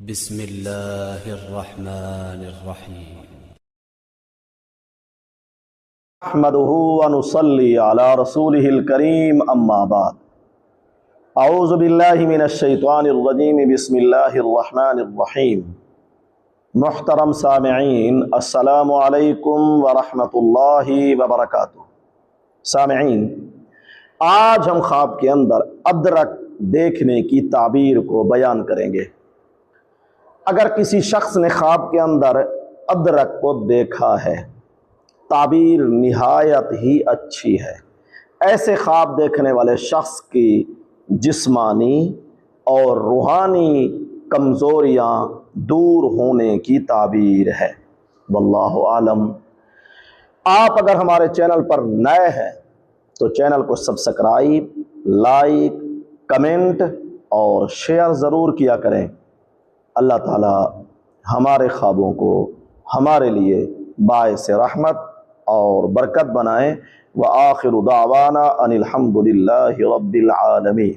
بسم الله الرحمن الرحيم. نحمده ونصلي على رسوله الكريم اما بعد اعوذ باللہ من الشیطان الرجیم بسم اللہ الرحمن الرحیم. محترم سامعین، السلام علیکم ورحمۃ اللہ وبرکاتہ. سامعین، آج ہم خواب کے اندر ادرک دیکھنے کی تعبیر کو بیان کریں گے. اگر کسی شخص نے خواب کے اندر ادرک کو دیکھا ہے، تعبیر نہایت ہی اچھی ہے. ایسے خواب دیکھنے والے شخص کی جسمانی اور روحانی کمزوریاں دور ہونے کی تعبیر ہے. واللہ عالم. آپ اگر ہمارے چینل پر نئے ہیں تو چینل کو سبسکرائب، لائک، کمنٹ اور شیئر ضرور کیا کریں. اللہ تعالی ہمارے خوابوں کو ہمارے لیے باعث رحمت اور برکت بنائیں. وآخر دعوانا ان الحمد للہ رب العالمین.